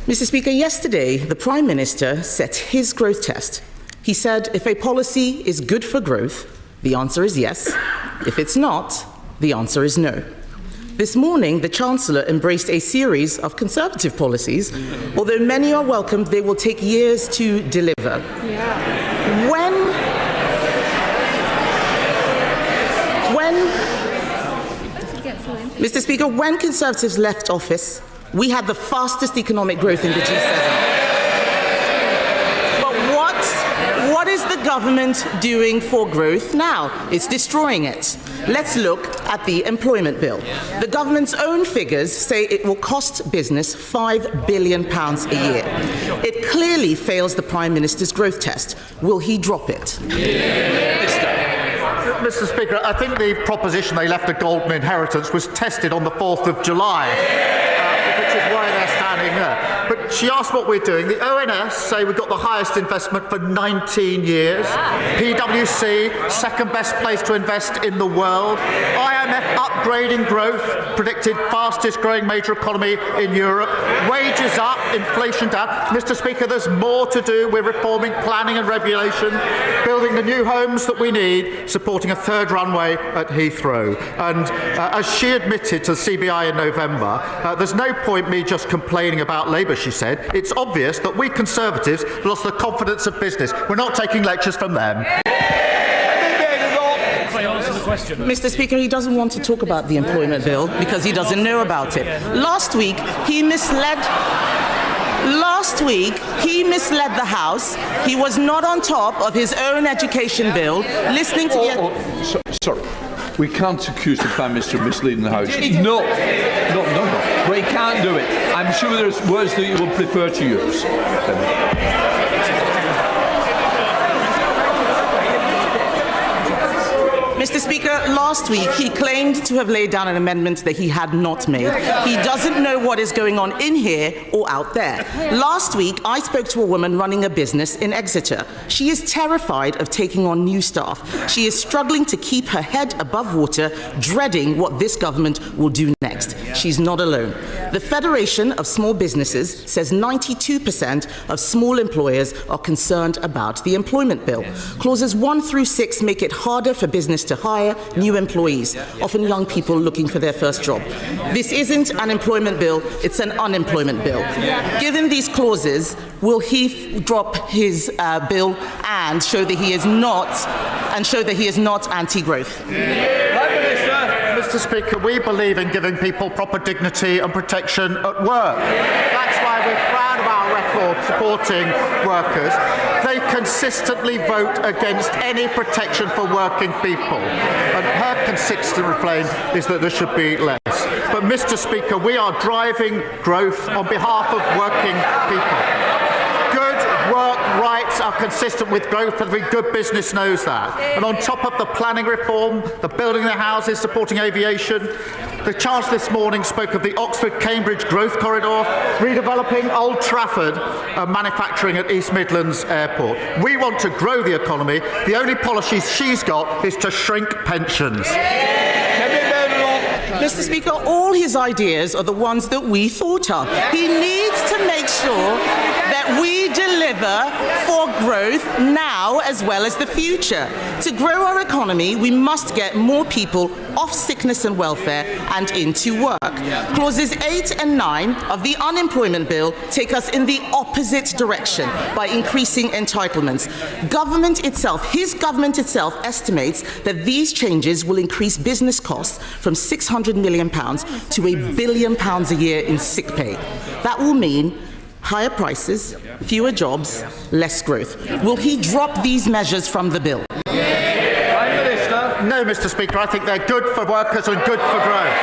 Mr. Speaker, yesterday the Prime Minister set his growth test. He said if a policy is good for growth, the answer is yes. If it's not, the answer is no. This morning, the Chancellor embraced a series of Conservative policies. Although many are welcomed, they will take years to deliver. Mr. Speaker, when Conservatives left office, we had the fastest economic growth in the G7. What is the government doing for growth now? It's destroying it. Let's look at the employment bill. The government's own figures say it will cost business £5 billion a year. It clearly fails the Prime Minister's growth test. Will he drop it? Mr. Speaker, I think the proposition they left a golden inheritance was tested on the 4th of July, which is why they're standing there. But she asked what we're doing. The ONS say we've got the highest investment for 19 years. PwC, second best place to invest in the world. IMF upgrading growth, predicted fastest growing major economy in Europe. Wages up, inflation down. Mr. Speaker, there's more to do. We're reforming planning and regulation, building the new homes that we need, supporting a third runway at Heathrow. And as she admitted to the CBI in November, there's no point me just complaining about Labour, she said. It's obvious that we Conservatives lost the confidence of business. We're not taking lectures from them. Mr. Speaker, he doesn't want to talk about the employment bill because he doesn't know about it. Last week, he misled the House. He was not on top of his own education bill, listening to... Sorry. We can't accuse the Prime Minister of misleading the House. No. We can't do it. I'm sure there's words that you would prefer to use. Mr. Speaker, last week he claimed to have laid down an amendment that he had not made. He doesn't know what is going on in here or out there. Last week, I spoke to a woman running a business in Exeter. She is terrified of taking on new staff. She is struggling to keep her head above water, dreading what this government will do next. She's not alone. The Federation of Small Businesses says 92% of small employers are concerned about the employment bill. Clauses 1 through 6 make it harder for business to hire new employees, often young people looking for their first job. This isn't an employment bill, it's an unemployment bill. Given these clauses, will he drop his bill and show that he is not anti-growth? Mr. Speaker, we believe in giving people proper dignity and protection at work. That's why we're proud of our record supporting workers. They consistently vote against any protection for working people. And her consistent refrain is that there should be less. But, Mr. Speaker, we are driving growth on behalf of working people. Good work rights are consistent with growth, and every good business knows that. And on top of the planning reform, the building of the houses, supporting aviation, the Chancellor this morning spoke of the Oxford-Cambridge growth corridor, redeveloping Old Trafford and manufacturing at East Midlands Airport. We want to grow the economy. The only policy she's got is to shrink pensions. Mr. Speaker, all his ideas are the ones that we thought of. He needs to make sure that we deliver for growth now as well as the future. To grow our economy, we must get more people off sickness and welfare and into work. Clauses 8 and 9 of the unemployment bill take us in the opposite direction by increasing entitlements. His government itself estimates that these changes will increase business costs from £600 million to £1 billion a year in sick pay. That will mean higher prices, fewer jobs, less growth. Will he drop these measures from the bill? No, Mr. Speaker, I think they're good for workers and good for growth.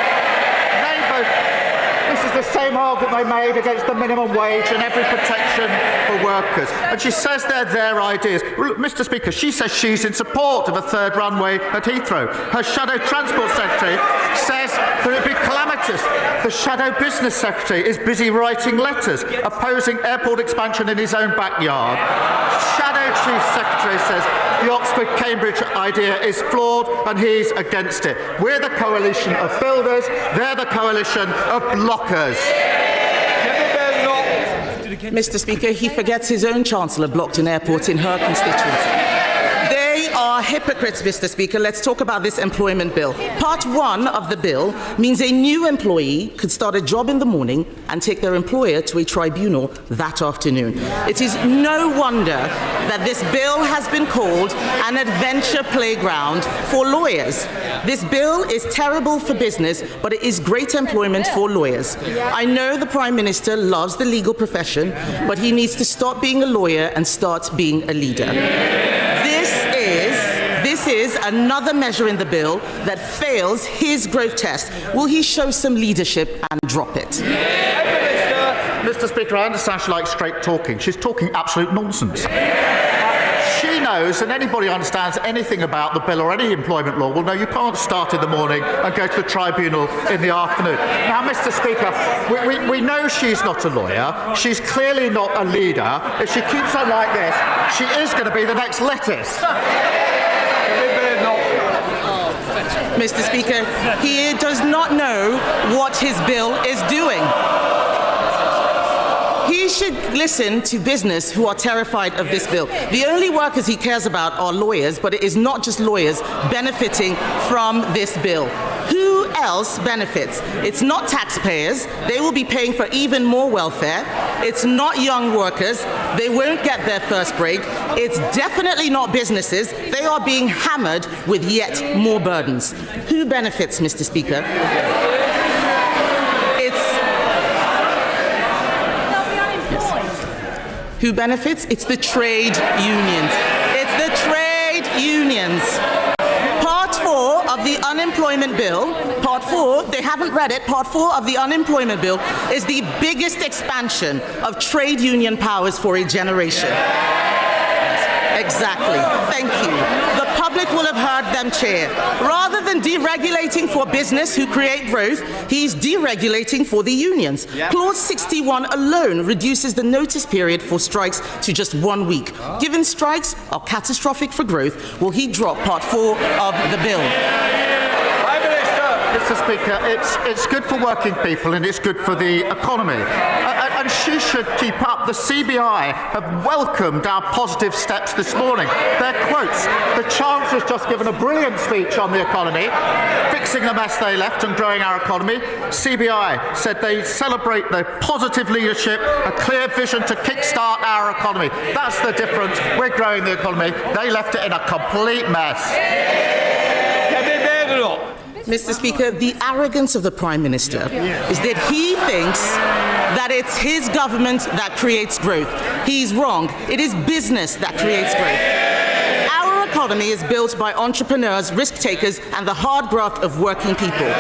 This is the same argument they made against the minimum wage and every protection for workers. And she says they're their ideas. Well, Mr. Speaker, she says she's in support of a third runway at Heathrow. Her shadow transport secretary says that it would be calamitous. The shadow business secretary is busy writing letters opposing airport expansion in his own backyard. Shadow chief secretary says the Oxford-Cambridge idea is flawed and he's against it. We're the coalition of builders, they're the coalition of blockers. Mr. Speaker, he forgets his own Chancellor blocked an airport in her constituency. They are hypocrites, Mr. Speaker. Let's talk about this employment bill. Part 1 of the bill means a new employee could start a job in the morning and take their employer to a tribunal that afternoon. It is no wonder that this bill has been called an adventure playground for lawyers. This bill is terrible for business, but it is great employment for lawyers. I know the Prime Minister loves the legal profession, but he needs to stop being a lawyer and start being a leader. This is another measure in the bill that fails his growth test. Will he show some leadership and drop it? Mr. Speaker, I understand she likes straight talking. She's talking absolute nonsense. She knows, and anybody who understands anything about the bill or any employment law will know you can't start in the morning and go to the tribunal in the afternoon. Now, Mr. Speaker, we know she's not a lawyer. She's clearly not a leader. If she keeps on like this, she is going to be the next lettuce. Mr. Speaker, he does not know what his bill is doing. He should listen to business who are terrified of this bill. The only workers he cares about are lawyers, but it is not just lawyers benefiting from this bill. Who else benefits? It's not taxpayers. They will be paying for even more welfare. It's not young workers. They won't get their first break. It's definitely not businesses. They are being hammered with yet more burdens. Who benefits, Mr. Speaker? Who benefits? It's the trade unions. It's the trade unions. Part 4 of the unemployment bill, Part 4, they haven't read it, Part 4 of the unemployment bill is the biggest expansion of trade union powers for a generation. Exactly. Thank you. The public will have heard them cheer. Rather than deregulating for business who create growth, he's deregulating for the unions. Yep. Clause 61 alone reduces the notice period for strikes to just 1 week. Given strikes are catastrophic for growth, will he drop Part 4 of the bill? Mr. Speaker, it's good for working people and it's good for the economy. And she should keep up. The CBI have welcomed our positive steps this morning. Their quotes. The Chancellor's just given a brilliant speech on the economy, fixing the mess they left and growing our economy. CBI said they celebrate their positive leadership, a clear vision to kickstart our economy. That's the difference. We're growing the economy. They left it in a complete mess. Mr. Speaker, the arrogance of the Prime Minister is that he thinks that it's his government that creates growth. He's wrong. It is business that creates growth. Our economy is built by entrepreneurs, risk takers, and the hard graft of working people.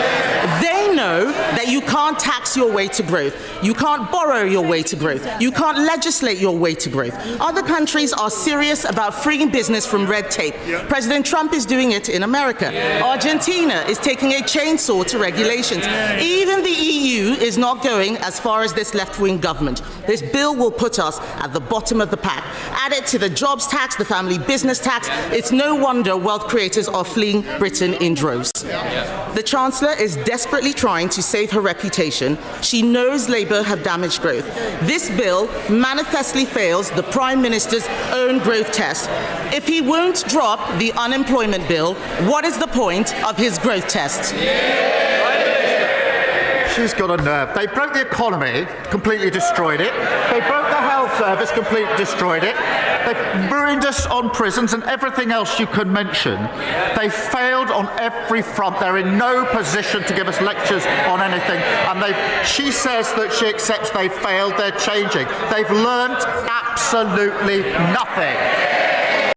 They know that you can't tax your way to growth. You can't borrow your way to growth. You can't legislate your way to growth. Other countries are serious about freeing business from red tape. President Trump is doing it in America. Argentina is taking a chainsaw to regulations. Even the EU is not going as far as this left-wing government. This bill will put us at the bottom of the pack. Add it to the jobs tax, the family business tax. It's no wonder wealth creators are fleeing Britain in droves. The Chancellor is desperately trying to save her reputation. She knows Labour have damaged growth. This bill manifestly fails the Prime Minister's own growth test. If he won't drop the unemployment bill, what is the point of his growth test? She's got a nerve. They broke the economy, completely destroyed it. They broke the health service, completely destroyed it. They've ruined us on prisons and everything else you can mention. They failed on every front. They're in no position to give us lectures on anything. And she says that she accepts they failed. They're changing. They've learnt absolutely nothing.